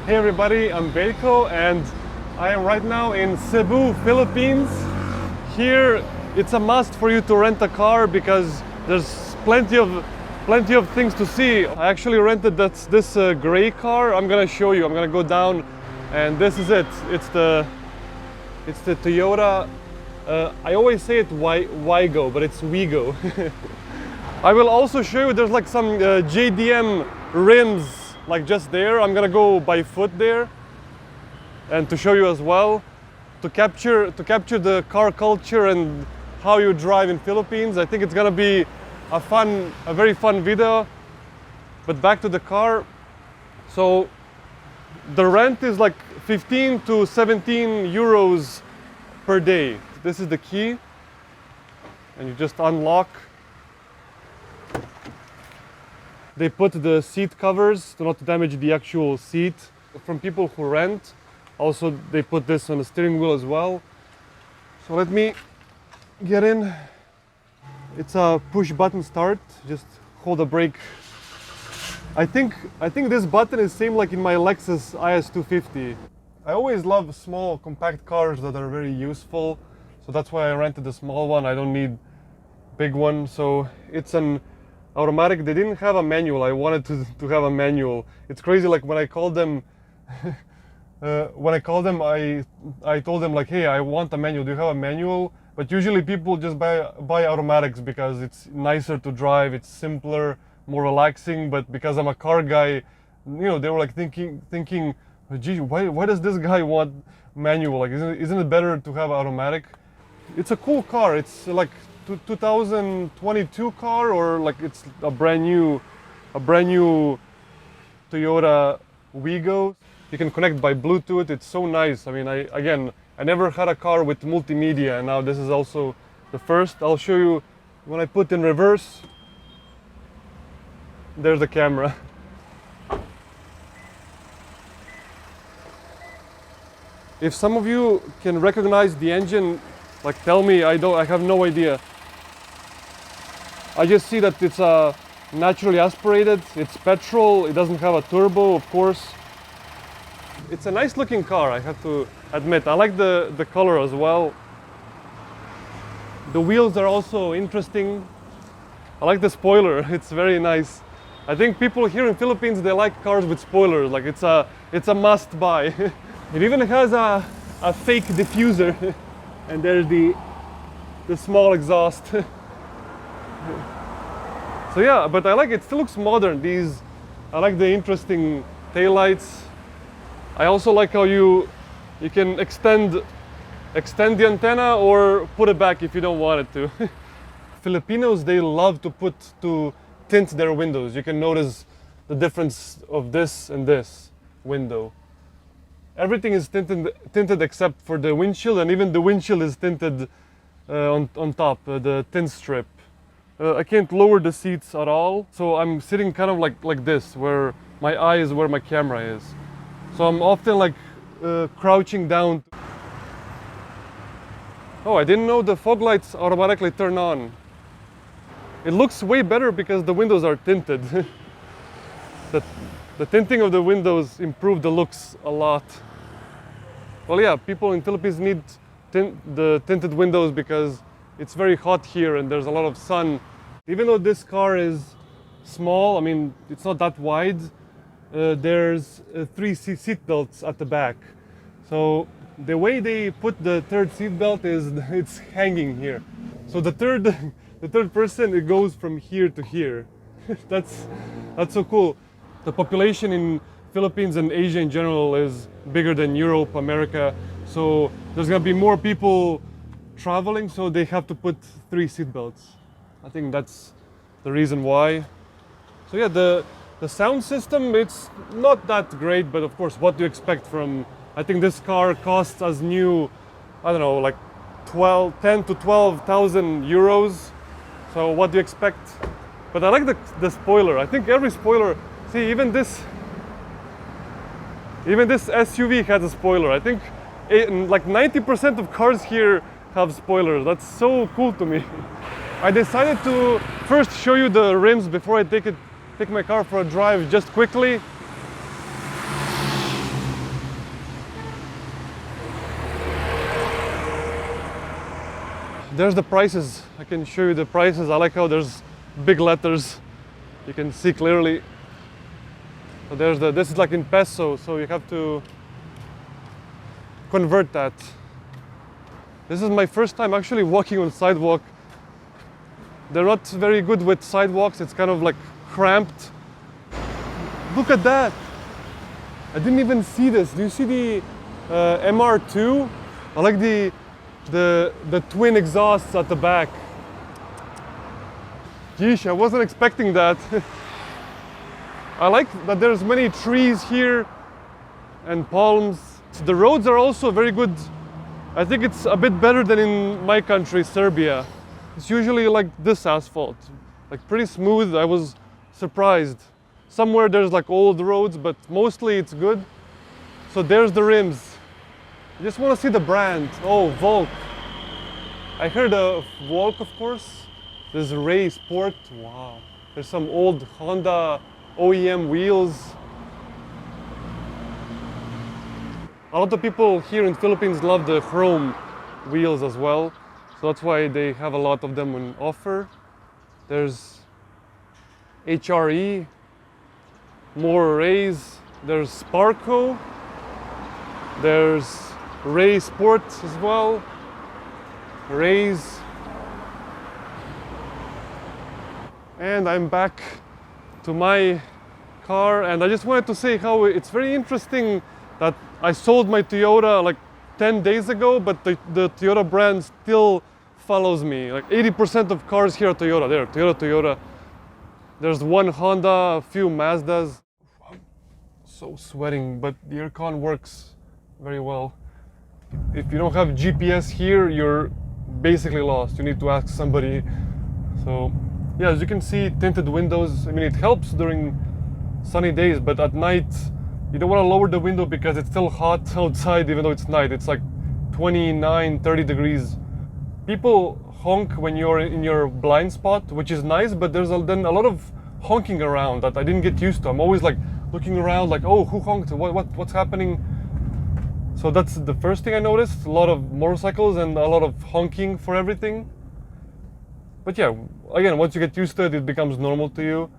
Hey everybody, I'm Wigo and I am right now in Cebu, Philippines. Here it's a must for you to rent a car because there's plenty of things to see. I actually rented this gray car. I'm gonna show you. I'm gonna go down and this is it. It's the Toyota. I always say it Wigo, but it's Wigo. I will also show you there's like some JDM rims like just there. I'm gonna go by foot there and to show you as well to capture the car culture and how you drive in Philippines. I think it's gonna be a very fun video. But back to the car. So the rent is like 15 to 17 euros per day. This is the key and you just unlock. They put the seat covers to not damage the actual seat. From people who rent, also they put this on the steering wheel as well. So let me get in. It's a push button start. Just hold the brake. I think this button is same like in my Lexus IS250. I always love small compact cars that are very useful. So that's why I rented the small one. I don't need big one. So it's an automatic. They didn't have a manual. I wanted to have a manual. It's crazy, like when I called them I told them like, hey, I want a manual. Do you have a manual? But usually people just buy automatics because it's nicer to drive, it's simpler, more relaxing. But because I'm a car guy, you know, they were like thinking, gee, why does this guy want manual? Like, isn't it better to have automatic? It's a cool car. It's like 2022 car, or like it's a brand new Toyota Wigo. You can connect by Bluetooth. It's so nice. I mean, I never had a car with multimedia, and now this is also the first. I'll show you when I put in reverse. There's the camera. If some of you can recognize the engine, like tell me. I have no idea. I just see that it's naturally aspirated. It's petrol. It doesn't have a turbo, of course. It's a nice looking car, I have to admit. I like the color as well. The wheels are also interesting. I like the spoiler. It's very nice. I think people here in Philippines, they like cars with spoilers. Like it's a must buy. It even has a fake diffuser. And there's the small exhaust. So yeah, but I like it. Still looks modern. I like the interesting taillights. I also like how you can extend the antenna or put it back if you don't want it to. Filipinos, they love to tint their windows. You can notice the difference of this and this window. Everything is tinted except for the windshield, and even the windshield is tinted on top, the tint strip. I can't lower the seats at all, so I'm sitting kind of like this, where my eye is where my camera is. So I'm often like crouching down. Oh, I didn't know the fog lights automatically turn on. It looks way better because the windows are tinted. The tinting of the windows improved the looks a lot. Well, yeah, people in Philippines need the tinted windows because it's very hot here and there's a lot of sun. Even though this car is small, I mean, it's not that wide, there's 3 seat belts at the back. So the way they put the third seat belt is it's hanging here. So the third person, it goes from here to here. That's so cool. The population in Philippines and Asia in general is bigger than Europe, America. So there's gonna be more people traveling, so they have to put 3 seat belts. I think that's the reason why. So yeah, the sound system, it's not that great, but of course, what do you expect from, I think this car costs as new, I don't know, like 10 to 12,000 euros. So what do you expect? But I like the spoiler. I think every spoiler, see, even this SUV has a spoiler. I think like 90% of cars here have spoilers. That's so cool to me. I decided to first show you the rims before I take my car for a drive just quickly. There's the prices. I can show you the prices. I like how there's big letters. You can see clearly. So this is like in peso, so you have to convert that. This is my first time actually walking on sidewalk. They're not very good with sidewalks. It's kind of like cramped. Look at that. I didn't even see this. Do you see the MR2? I like the twin exhausts at the back. Geesh, I wasn't expecting that. I like that there's many trees here and palms. The roads are also very good. I think it's a bit better than in my country, Serbia. It's usually like this asphalt, like pretty smooth. I was surprised. Somewhere there's like old roads, but mostly it's good. So there's the rims. I just want to see the brand. Oh, Volk. I heard of Volk, of course. There's Ray Sport. Wow. There's some old Honda OEM wheels. A lot of people here in Philippines love the chrome wheels as well. So that's why they have a lot of them on offer. There's HRE, more Rays. There's Sparco. There's Ray Sport as well. Rays. And I'm back to my car, and I just wanted to say how it's very interesting that I sold my Toyota like 10 days ago, but the Toyota brand still follows me. Like 80% of cars here are Toyota. There, Toyota. There's one Honda, a few Mazdas. I'm so sweating, but the aircon works very well. If you don't have GPS here, you're basically lost. You need to ask somebody. So yeah, as you can see, tinted windows. I mean, it helps during sunny days, but at night, you don't want to lower the window because it's still hot outside, even though it's night. It's like 29, 30 degrees. People honk when you're in your blind spot, which is nice, but there's then a lot of honking around that I didn't get used to. I'm always like looking around like, oh, who honked? What's happening? So that's the first thing I noticed. A lot of motorcycles and a lot of honking for everything. But yeah, again, once you get used to it, it becomes normal to you.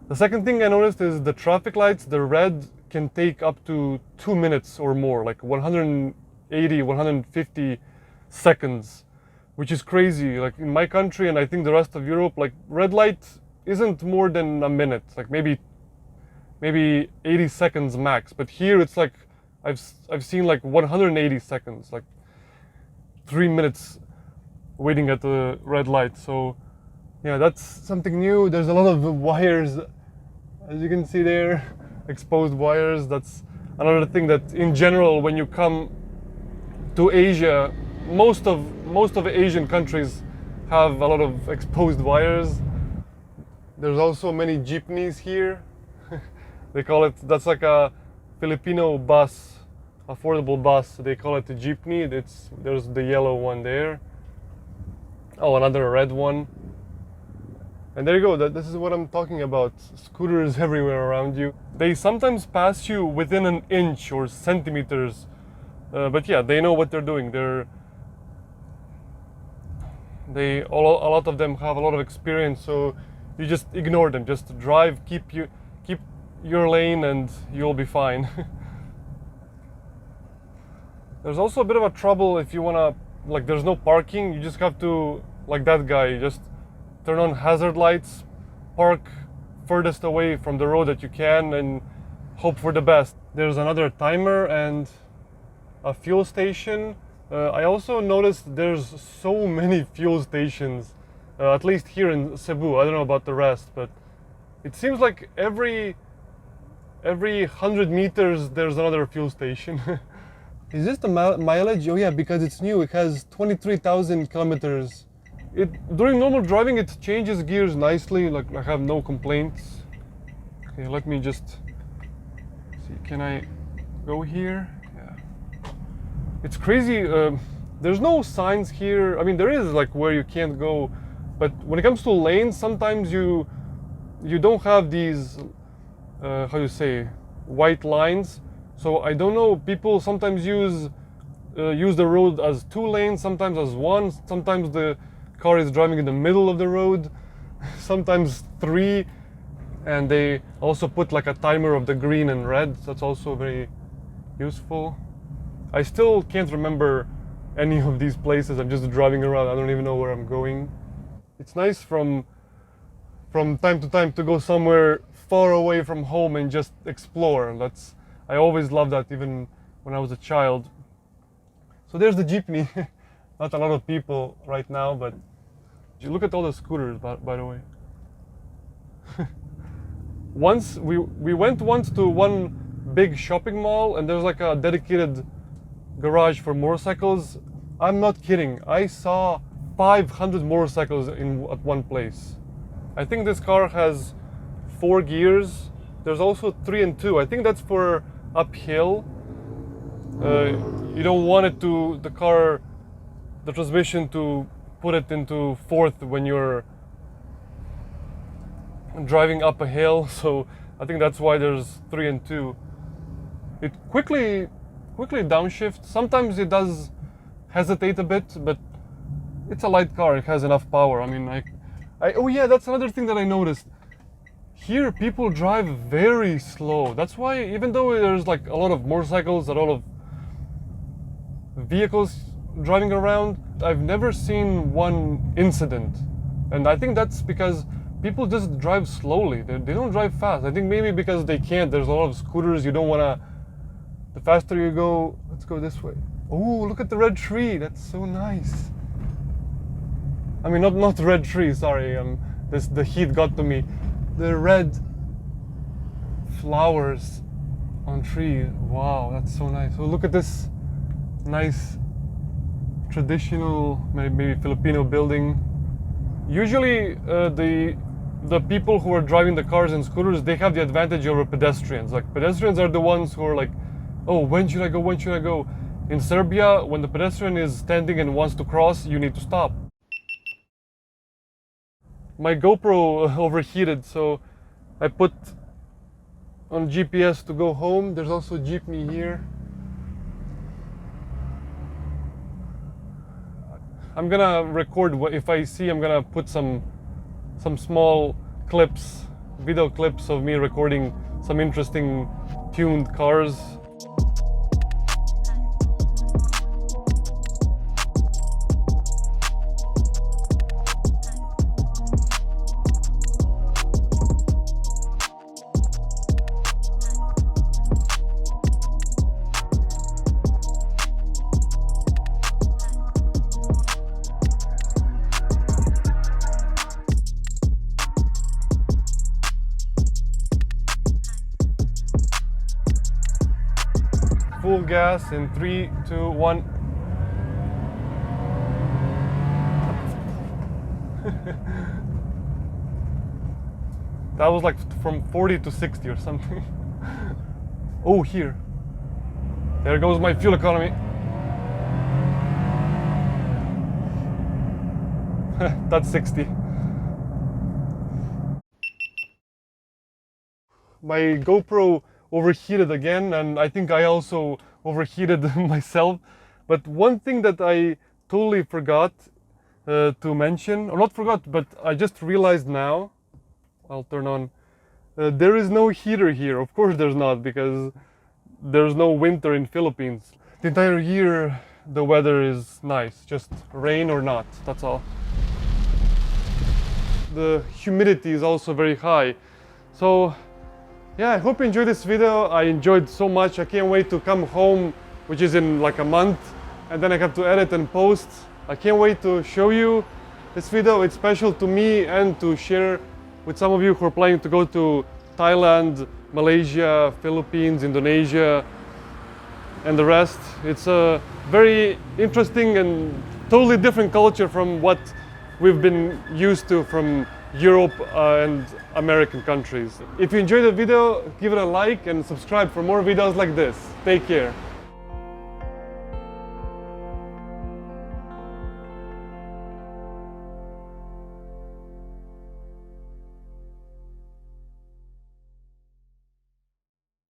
The second thing I noticed is the traffic lights, the red can take up to 2 minutes or more, like 180, 150 seconds, which is crazy. Like in my country and I think the rest of Europe, like red light isn't more than a minute, like maybe 80 seconds max. But here it's like, I've seen like 180 seconds, like 3 minutes waiting at the red light. So yeah, that's something new. There's a lot of wires, as you can see there, exposed wires. That's another thing that in general, when you come to Asia, most of the Asian countries have a lot of exposed wires. There's also many jeepneys here. They call it, that's like a Filipino bus, affordable bus. They call it a jeepney. There's the yellow one there. Oh, another red one. And there you go, this is what I'm talking about. Scooters everywhere around you. They sometimes pass you within an inch or centimeters. But yeah, they know what they're doing. A lot of them have a lot of experience, so you just ignore them. Just drive, keep your lane, and you'll be fine. There's also a bit of a trouble if you wanna, like, there's no parking. You just have to, like that guy, just turn on hazard lights, park furthest away from the road that you can, and hope for the best. There's another timer and a fuel station. I also noticed there's so many fuel stations, at least here in Cebu. I don't know about the rest, but it seems like every 100 meters there's another fuel station. Is this the mileage? Oh yeah, because it's new. It has 23,000 kilometers. During normal driving, it changes gears nicely. Like, I have no complaints. Okay, let me just see. Can I go here? Yeah. It's crazy. There's no signs here. I mean, there is like where you can't go, but when it comes to lanes, sometimes you don't have these how you say, white lines. So I don't know. People sometimes use use the road as 2 lanes, sometimes as 1, sometimes the car is driving in the middle of the road, sometimes 3, and they also put like a timer of the green and red. That's also very useful. I still can't remember any of these places. I'm just driving around. I don't even know where I'm going. It's nice from time to time to go somewhere far away from home and just explore. I always loved that, even when I was a child. So there's the jeepney. Not a lot of people right now, but you look at all the scooters, by the way. We went once to one big shopping mall, and there's like a dedicated garage for motorcycles. I'm not kidding. I saw 500 motorcycles at one place. I think this car has 4 gears. There's also 3 and 2. I think that's for uphill. You don't want the transmission to put it into 4th when you're driving up a hill. So I think that's why there's 3 and 2. It quickly downshifts. Sometimes it does hesitate a bit, but it's a light car. It has enough power. I mean, oh yeah, that's another thing that I noticed. Here, people drive very slow. That's why, even though there's like a lot of motorcycles, a lot of vehicles driving around, I've never seen one incident. And I think that's because people just drive slowly. They don't drive fast. I think maybe because they can't. There's a lot of scooters. You don't want to... The faster you go... Let's go this way. Oh, look at the red tree. That's so nice. I mean, not the red tree, sorry. The heat got to me. The red flowers on trees. Wow, that's so nice. So look at this nice traditional, maybe Filipino building. Usually the people who are driving the cars and scooters, they have the advantage over pedestrians. Like, pedestrians are the ones who are like, oh, when should I go? When should I go? In Serbia, when the pedestrian is standing and wants to cross, you need to stop. My GoPro overheated, so I put on GPS to go home. There's also a jeepney here. I'm gonna record if I see. I'm gonna put some small clips, video clips of me recording some interesting tuned cars. Full gas in 3, 2, 1. That was like from 40 to 60 or something. Oh, here. There goes my fuel economy. That's 60. My GoPro overheated again, and I think I also overheated myself. But one thing that I totally forgot to mention, or not forgot, but I just realized now, I'll turn on, there is no heater here. Of course there's not, because there's no winter in Philippines. The entire year the weather is nice, just rain or not, that's all. The humidity is also very high. So yeah, I hope you enjoyed this video. I enjoyed so much. I can't wait to come home, which is in like a month, and then I have to edit and post. I can't wait to show you this video. It's special to me and to share with some of you who are planning to go to Thailand, Malaysia, Philippines, Indonesia, and the rest. It's a very interesting and totally different culture from what we've been used to from Europe and American countries. If you enjoyed the video, give it a like and subscribe for more videos like this. Take care.